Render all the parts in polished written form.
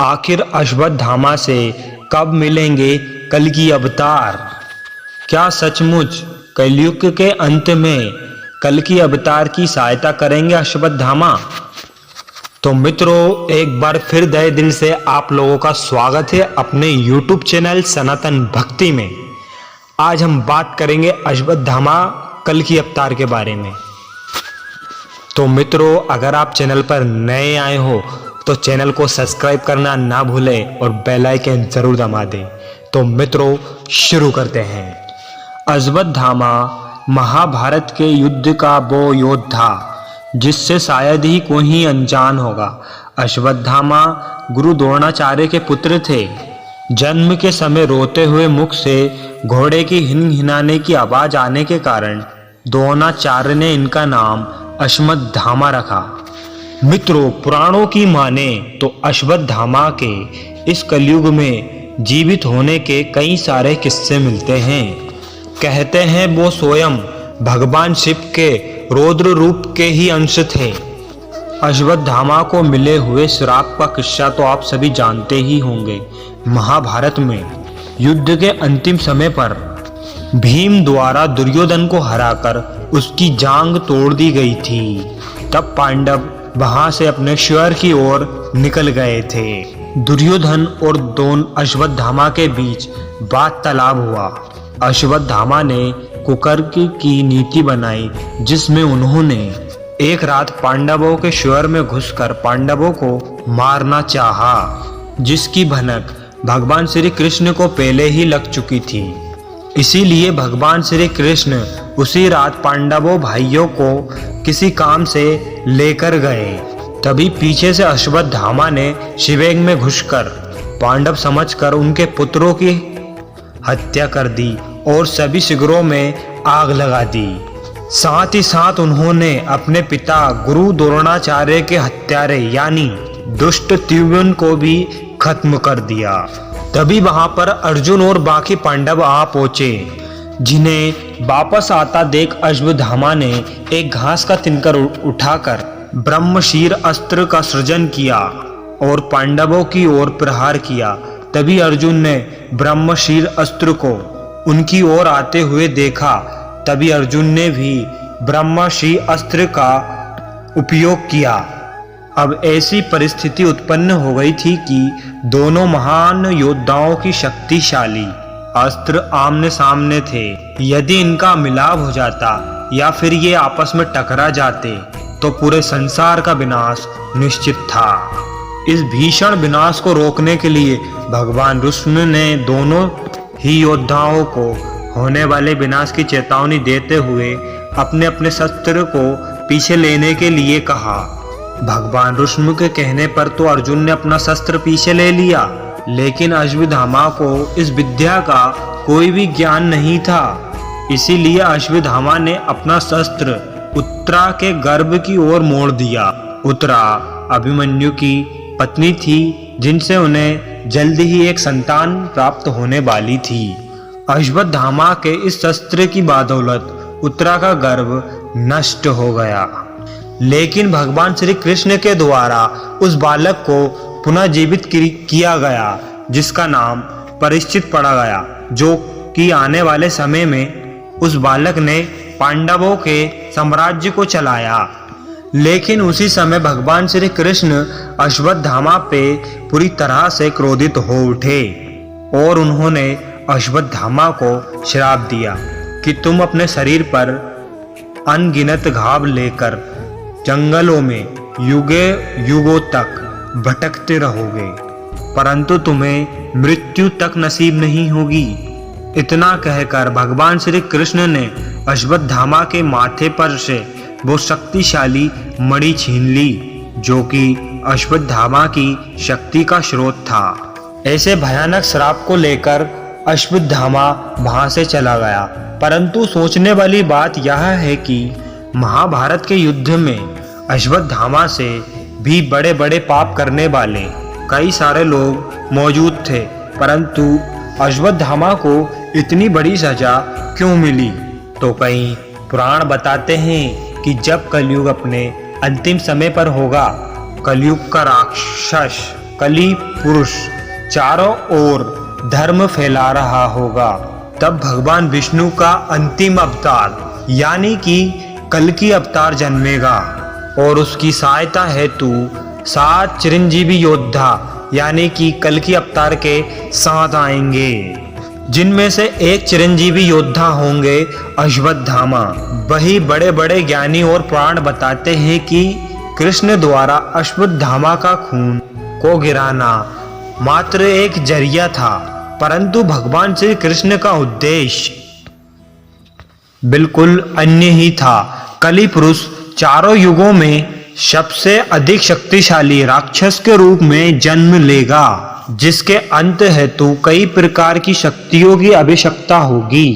आखिर अश्वत्थामा से कब मिलेंगे कल की अवतार? क्या सचमुच कलयुग के अंत में कल की अवतार की सहायता करेंगे अश्वत्थामा? तो मित्रों, एक बार फिर तहे दिल से आप लोगों का स्वागत है अपने YouTube चैनल सनातन भक्ति में। आज हम बात करेंगे अश्वत्थामा कल की अवतार के बारे में। तो मित्रों, अगर आप चैनल पर नए आए हो तो चैनल को सब्सक्राइब करना ना भूलें और बेल आइकन जरूर दबा दें। तो मित्रों, शुरू करते हैं। अश्वत्थामा महाभारत के युद्ध का वो योद्धा जिससे शायद ही कोई अनजान होगा। अश्वत्थामा गुरु द्रोणाचार्य के पुत्र थे। जन्म के समय रोते हुए मुख से घोड़े की हिनहिनाने की आवाज आने के कारण द्रोणाचार्य ने इनका नाम अश्वत्थामा रखा। मित्रों, पुराणों की माने तो अश्वत्थामा के इस कलयुग में जीवित होने के कई सारे किस्से मिलते हैं। कहते हैं वो स्वयं भगवान शिव के रौद्र रूप के ही अंश थे। अश्वत्थामा को मिले हुए श्राप का किस्सा तो आप सभी जानते ही होंगे। महाभारत में युद्ध के अंतिम समय पर भीम द्वारा दुर्योधन को हराकर उसकी जांघ तोड़ दी गई थी। तब पांडव वहां से अपने शहर की ओर निकल गए थे। दुर्योधन और दोन अश्वत्थामा के बीच वार्तालाप हुआ। अश्वत्थामा ने कुकर्म की नीति बनाई, जिसमें उन्होंने एक रात पांडवों के शहर में घुसकर पांडवों को मारना चाहा, जिसकी भनक भगवान श्री कृष्ण को पहले ही लग चुकी थी। इसीलिए भगवान श्री कृष्ण उसी रात पांडवों भाइयों को किसी काम से लेकर गए। तभी पीछे से अश्वत्थामा ने शिवेग में घुसकर पांडव समझकर उनके पुत्रों की हत्या कर दी और सभी शिविरों में आग लगा दी। साथ ही साथ उन्होंने अपने पिता गुरु द्रोणाचार्य के हत्यारे यानी दुष्ट त्रिविक्रम को भी खत्म कर दिया। तभी वहां पर अर्जुन और बाकी पांडव आ पहुंचे, जिन्हें वापस आता देख अश्वत्थामा ने एक घास का तिनकर उठाकर ब्रह्मशीर अस्त्र का सृजन किया और पांडवों की ओर प्रहार किया। तभी अर्जुन ने ब्रह्मशीर अस्त्र को उनकी ओर आते हुए देखा। तभी अर्जुन ने भी ब्रह्मशीर अस्त्र का उपयोग किया। अब ऐसी परिस्थिति उत्पन्न हो गई थी कि दोनों महान योद्धाओं की शक्तिशाली अस्त्र आमने सामने थे। यदि इनका मिलाप हो जाता या फिर ये आपस में टकरा जाते तो पूरे संसार का विनाश निश्चित था। इस भीषण विनाश को रोकने के लिए भगवान विष्णु ने दोनों ही योद्धाओं को होने वाले विनाश की चेतावनी देते हुए अपने अपने शस्त्र को पीछे लेने के लिए कहा। भगवान विष्णु के कहने पर तो अर्जुन ने अपना शस्त्र पीछे ले लिया, लेकिन अश्वत्थामा को इस विद्या का कोई भी ज्ञान नहीं था। इसीलिए अश्वत्थामा ने अपना शस्त्र उत्तरा के गर्भ की ओर मोड़ दिया। उत्तरा अभिमन्यु की पत्नी थी, जिनसे उन्हें जल्दी ही एक संतान प्राप्त होने वाली थी। अश्वत्थामा के इस शस्त्र की बदौलत उत्तरा का गर्भ नष्ट हो गया, लेकिन भगवान श्री कृष्ण के द्वारा उस बालक को पुनः जीवित किया गया, जिसका नाम परीक्षित पड़ा गया, जो कि आने वाले समय में उस बालक ने पांडवों के साम्राज्य को चलाया। लेकिन उसी समय भगवान श्री कृष्ण अश्वत्थामा पे पूरी तरह से क्रोधित हो उठे और उन्होंने अश्वत्थामा को श्राप दिया कि तुम अपने शरीर पर अनगिनत घाव लेकर जंगलों में युगों तक भटकते रहोगे, परंतु तुम्हें मृत्यु तक नसीब नहीं होगी। इतना कहकर भगवान श्री कृष्ण ने अश्वत्थामा के माथे पर से वो शक्तिशाली मणि छीन ली, जो कि अश्वत्थामा की शक्ति का स्रोत था। ऐसे भयानक श्राप को लेकर अश्वत्थामा वहां से चला गया। परंतु सोचने वाली बात यह है कि महाभारत के युद्ध में अश्वत्थामा से भी बड़े बड़े पाप करने वाले कई सारे लोग मौजूद थे, परंतु अश्वत्थामा को इतनी बड़ी सजा क्यों मिली? तो कई पुराण बताते हैं कि जब कलयुग अपने अंतिम समय पर होगा, कलयुग का राक्षस कली पुरुष चारों ओर धर्म फैला रहा होगा, तब भगवान विष्णु का अंतिम अवतार यानी कि कल्कि अवतार जन्मेगा और उसकी सहायता हेतु 7 चिरंजीवी योद्धा यानी कि कल्कि अवतार के साथ आएंगे, जिनमें से एक चिरंजीवी योद्धा होंगे अश्वत्थामा। वही बड़े बड़े ज्ञानी और पुराण बताते हैं कि कृष्ण द्वारा अश्वत्थामा का खून को गिराना मात्र एक जरिया था, परंतु भगवान श्री कृष्ण का उद्देश्य बिल्कुल अन्य ही था। कली पुरुष चारों युगों में सबसे अधिक शक्तिशाली राक्षस के रूप में जन्म लेगा, जिसके अंत हेतु कई प्रकार की शक्तियों की आवश्यकता होगी।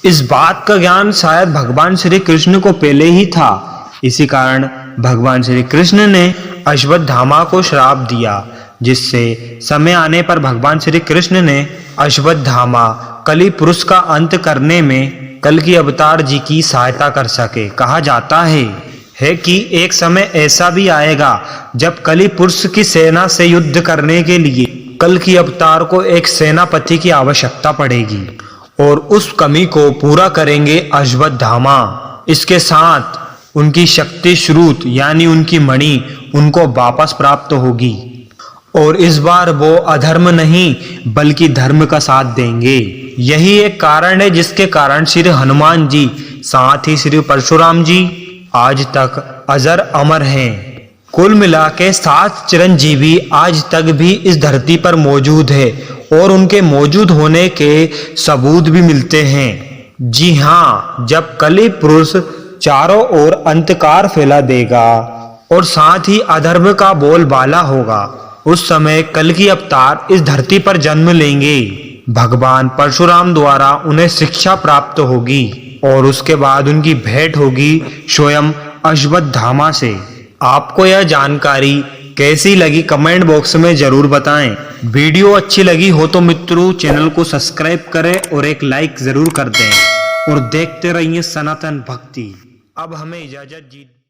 इस बात का ज्ञान शायद भगवान श्री कृष्ण को पहले ही था। इसी कारण भगवान श्री कृष्ण ने अश्वत्थामा को श्राप दिया, जिससे समय आने पर भगवान श्री कृष्ण ने अश्वत्थामा कली पुरुष का अंत करने में कल्कि अवतार जी की सहायता कर सके। कहा जाता है कि एक समय ऐसा भी आएगा जब कली पुरुष की सेना से युद्ध करने के लिए कल्कि अवतार को एक सेनापति की आवश्यकता पड़ेगी और उस कमी को पूरा करेंगे अश्वत्थामा। इसके साथ उनकी शक्ति श्रुत यानी उनकी मणि उनको वापस प्राप्त होगी और इस बार वो अधर्म नहीं बल्कि धर्म का साथ देंगे। यही एक कारण है जिसके कारण श्री हनुमान जी साथ ही श्री परशुराम जी आज तक अजर अमर हैं। कुल मिला के 7 चिरंजीवी आज तक भी इस धरती पर मौजूद है और उनके मौजूद होने के सबूत भी मिलते हैं। जी हाँ, जब कली पुरुष चारों ओर अंधकार फैला देगा और साथ ही अधर्म का बोलबाला होगा, उस समय कल्कि अवतार इस धरती पर जन्म लेंगे। भगवान परशुराम द्वारा उन्हें शिक्षा प्राप्त होगी और उसके बाद उनकी भेंट होगी स्वयं अश्वत्थामा से। आपको यह जानकारी कैसी लगी कमेंट बॉक्स में जरूर बताएं। वीडियो अच्छी लगी हो तो मित्रों चैनल को सब्सक्राइब करें और एक लाइक जरूर कर दें और देखते रहिए सनातन भक्ति। अब हमें इजाजत दीजिए।